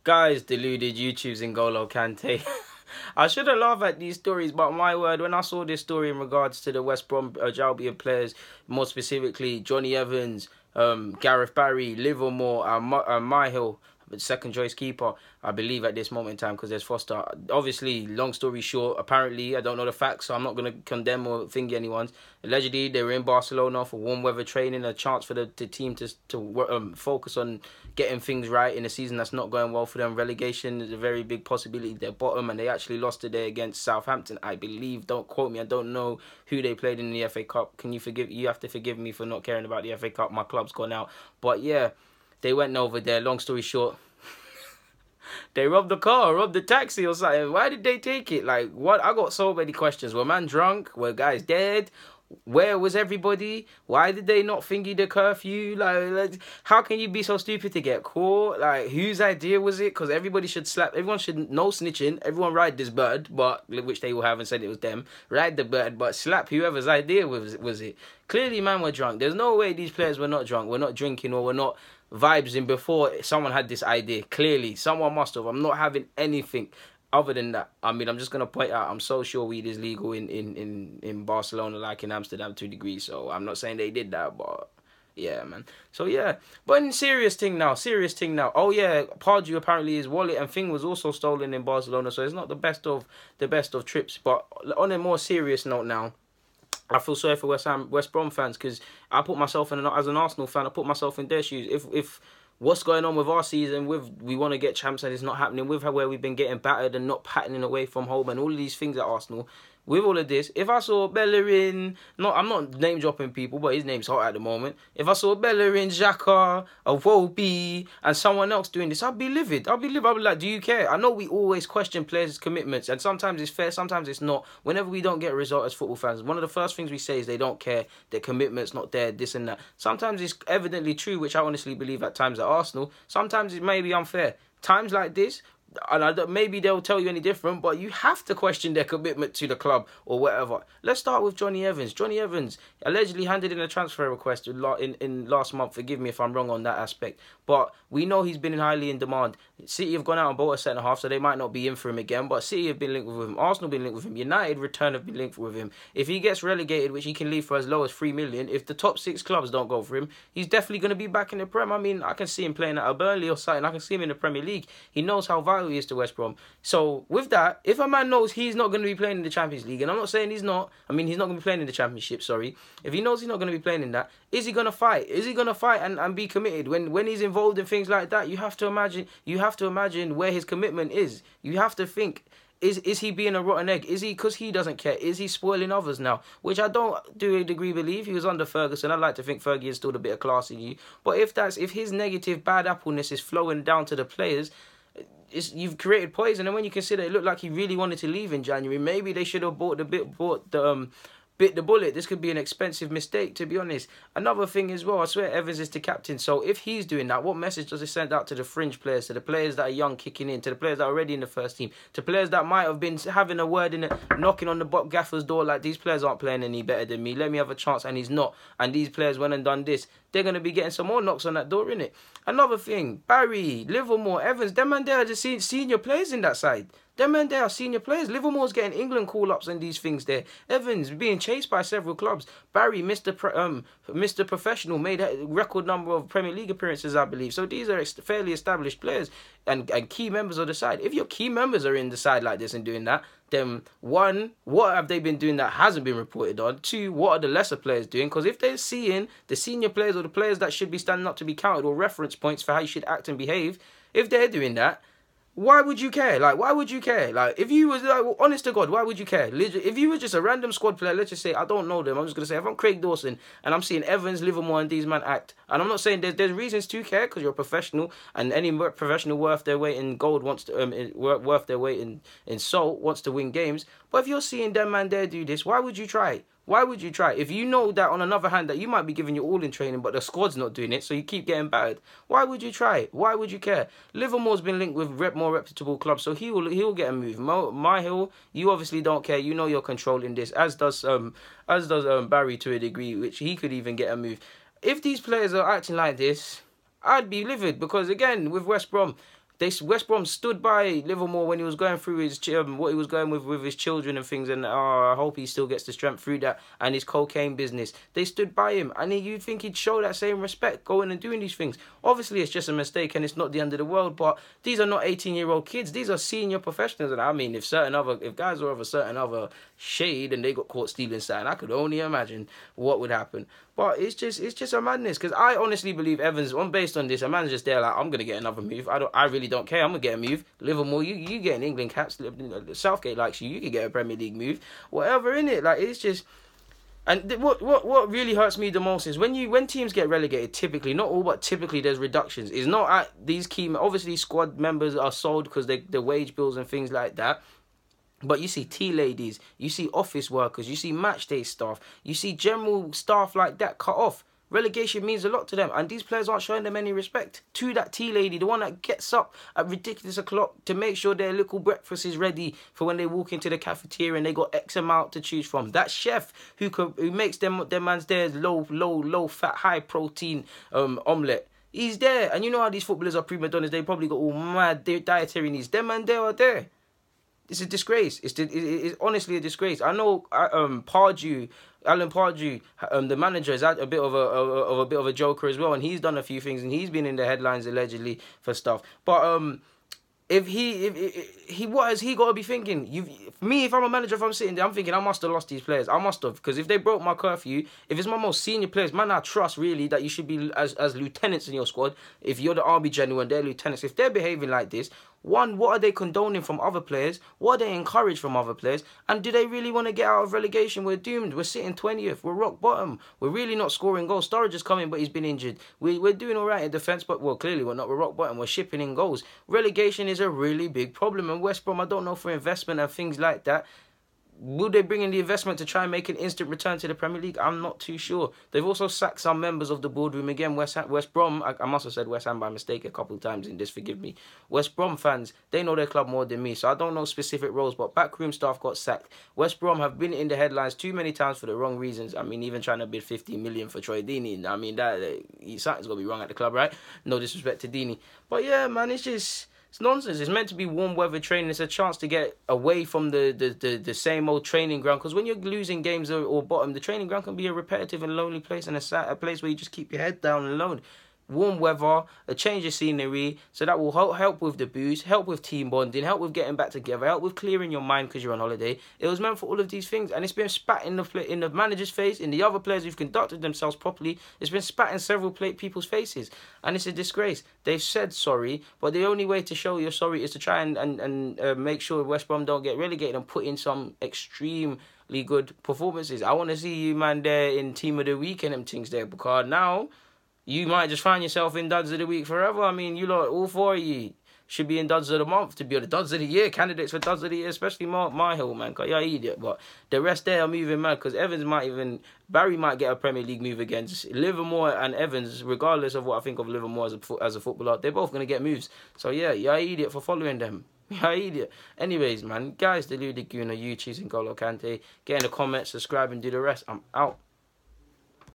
Guys, deluded YouTube's N'Golo Kante. I shouldn't laugh at these stories, but my word, when I saw this story in regards to the West Brom Albion players, more specifically Johnny Evans, Gareth Barry, Livermore, and Myhill, second choice keeper, I believe at this moment in time, because there's Foster. Obviously, long story short, apparently, I don't know the facts, so I'm not going to condemn or thingy anyone. Allegedly, they were in Barcelona for warm weather training, a chance for the team to focus on getting things right in a season that's not going well for them. Relegation is a very big possibility. They're bottom, and they actually lost today against Southampton, I believe. Don't quote me. I don't know who they played in the FA Cup. You have to forgive me for not caring about the FA Cup. My club's gone out. But yeah, they went over there. Long story short, they robbed the car, robbed the taxi or something. Why did they take it? Like, what? I got so many questions. Were man drunk? Were guys dead? Where was everybody? Why did they not thingy the curfew? Like, how can you be so stupid to get caught? Like, whose idea was it? Because everybody should slap. Everyone should, no snitching. Everyone ride this bird, but which they will have and said it was them. Ride the bird, but slap whoever's idea was it. Clearly, man, were drunk. There's no way these players were not drunk. We're not drinking or we're not vibes in before someone had this idea. Clearly, someone must have. I'm not having anything other than that. I mean, I'm just going to point out, I'm so sure weed is legal in Barcelona, like in Amsterdam to a degree. So I'm not saying they did that, but yeah, man. So yeah, but in serious thing now. Oh yeah, Pardew apparently his wallet and thing was also stolen in Barcelona. So it's not the best of trips. But on a more serious note now, I feel sorry for West Brom fans, because I put myself in, as an Arsenal fan, I put myself in their shoes. If what's going on with our season, we want to get champs and it's not happening, with where we've been getting battered and not patterning away from home and all of these things at Arsenal, with all of this, if I saw Bellerin, I'm not name dropping people, but his name's hot at the moment. If I saw Bellerin, Xhaka, Iwobi, and someone else doing this, I'd be livid. I'd be like, do you care? I know we always question players' commitments, and sometimes it's fair, sometimes it's not. Whenever we don't get a result as football fans, one of the first things we say is they don't care, their commitment's not there, this and that. Sometimes it's evidently true, which I honestly believe at times at Arsenal. Sometimes it may be unfair. Times like this, and maybe they'll tell you any different, but you have to question their commitment to the club or whatever. Let's start with Johnny Evans. Johnny Evans allegedly handed in a transfer request in last month. Forgive me if I'm wrong on that aspect, but we know he's been highly in demand. City have gone out and bought a centre-half, so they might not be in for him again, but City have been linked with him. Arsenal have been linked with him. United return have been linked with him. If he gets relegated, which he can leave for as low as 3 million, if the top 6 clubs don't go for him, he's definitely going to be back in the Prem. I mean, I can see him playing at a Burnley or something. I can see him in the Premier League. He knows how vital he is to West Brom. So with that, if a man knows he's not going to be playing in the Champions League, and I'm not saying he's not, I mean, he's not going to be playing in the Championship, sorry. If he knows he's not going to be playing in that, is he going to fight? Is he going to fight and be committed? When he's involved in things like that, you have to imagine where his commitment is. You have to think, is he being a rotten egg? Is he, because he doesn't care? Is he spoiling others now? Which I don't to a degree believe. He was under Ferguson. I'd like to think Fergie instilled a bit of class in you. But if his negative bad appleness is flowing down to the players, you've created poison. And when you consider it looked like he really wanted to leave in January, maybe they should have bit the bullet. This could be an expensive mistake, to be honest. Another thing as well, I swear Evans is the captain. So if he's doing that, what message does it send out to the fringe players, to the players that are young kicking in, to the players that are already in the first team, to players that might have been having a word in it, knocking on the Bob Gaffer's door like, these players aren't playing any better than me, let me have a chance, and he's not. And these players went and done this. They're going to be getting some more knocks on that door, innit? Another thing, Barry, Livermore, Evans, them and they are just senior players in that side. Them and they are senior players. Livermore's getting England call-ups and these things there. Evans being chased by several clubs. Barry, Mr. Professional, made a record number of Premier League appearances, I believe. So these are fairly established players and key members of the side. If your key members are in the side like this and doing that, then one, what have they been doing that hasn't been reported on? Two, what are the lesser players doing? Because if they're seeing the senior players or the players that should be standing up to be counted or reference points for how you should act and behave, if they're doing that, why would you care? Like, why would you care? Like, if you was, like, honest to God, why would you care? If you were just a random squad player, let's just say, I don't know them, I'm just going to say, if I'm Craig Dawson and I'm seeing Evans, Livermore and these men act, and I'm not saying there's reasons to care, because you're a professional, and any professional worth their weight in gold wants to, worth their weight in salt wants to win games, but if you're seeing them man there do this, why would you try? Why would you try? If you know that on another hand that you might be giving your all in training, but the squad's not doing it, so you keep getting battered, why would you try? Why would you care? Livermore's been linked with more reputable clubs, so he'll get a move. Myhill, you obviously don't care. You know you're controlling this, as does Barry to a degree, which he could even get a move. If these players are acting like this, I'd be livid, because again, with West Brom, West Brom stood by Livermore when he was going through his what he was going with his children and things, and I hope he still gets the strength through that and his cocaine business. They stood by him, and you'd think he'd show that same respect going and doing these things. Obviously, it's just a mistake and it's not the end of the world, but these are not 18-year-old kids. These are senior professionals, and I mean, if guys were of a certain other shade and they got caught stealing something, I could only imagine what would happen. But it's just a madness, because I honestly believe Evans, based on this, a man's just there like, I'm gonna get another move. I really don't care. I'm gonna get a move. Livermore, you get an England caps. Southgate likes you. You could get a Premier League move. Whatever, in it. Like, it's just. And what really hurts me the most is when teams get relegated, typically, not all, but typically there's reductions. It's not at these key, obviously squad members are sold because the wage bills and things like that. But you see tea ladies, you see office workers, you see match day staff, you see general staff like that cut off. Relegation means a lot to them, and these players aren't showing them any respect. To that tea lady, the one that gets up at ridiculous o'clock to make sure their little breakfast is ready for when they walk into the cafeteria and they got X amount to choose from. That chef who makes them man's there low fat, high protein omelette. He's there, and you know how these footballers are prima donnas. They probably got all mad dietary needs. Them and they are there. It's a disgrace. It's honestly a disgrace. I know Alan Pardew, the manager, is a bit of a joker as well, and he's done a few things, and he's been in the headlines allegedly for stuff. But if what has he got to be thinking? If I'm a manager, if I'm sitting there, I'm thinking I must have lost these players. I must have, because if they broke my curfew, if it's my most senior players, man, I trust really that you should be as lieutenants in your squad. If you're the army general and they're lieutenants, if they're behaving like this, one, what are they condoning from other players? What are they encouraged from other players? And do they really want to get out of relegation? We're doomed. We're sitting 20th. We're rock bottom. We're really not scoring goals. Sturridge is coming, but he's been injured. We're doing all right in defence, but, well, clearly we're not. We're rock bottom. We're shipping in goals. Relegation is a really big problem. And West Brom, I don't know, for investment and things like that, will they bring in the investment to try and make an instant return to the Premier League? I'm not too sure. They've also sacked some members of the boardroom again. West Brom, I must have said West Ham by mistake a couple of times in this, forgive me. West Brom fans, they know their club more than me, so I don't know specific roles, but backroom staff got sacked. West Brom have been in the headlines too many times for the wrong reasons. I mean, even trying to bid 50 million for Troy Deeney. I mean, something's got to be wrong at the club, right? No disrespect to Deeney. But yeah, man, it's nonsense. It's meant to be warm weather training. It's a chance to get away from the same old training ground. Because when you're losing games or bottom, the training ground can be a repetitive and lonely place, and a place where you just keep your head down alone. Warm weather, a change of scenery, so that will help with the booze, help with team bonding, help with getting back together, help with clearing your mind because you're on holiday. It was meant for all of these things, and it's been spat in the manager's face, in the other players who've conducted themselves properly. It's been spat in several people's faces, and it's a disgrace. They've said sorry, but the only way to show you're sorry is to try and make sure West Brom don't get relegated and put in some extremely good performances. I want to see you, man, there in Team of the Week and them things there, because now you might just find yourself in Duds of the Week forever. I mean, you lot, all four of you should be in Duds of the Month to be the Duds of the Year, candidates for Duds of the Year, especially my Hill, man, because you're an idiot. But the rest there are moving mad, because Barry might get a Premier League move against Livermore, and Evans, regardless of what I think of Livermore as a footballer, they're both going to get moves. So yeah, you're an idiot for following them. You're an idiot. Anyways, man, guys, the Ludiguna, you choosing N'Golo Kante. Get in the comments, subscribe, and do the rest. I'm out.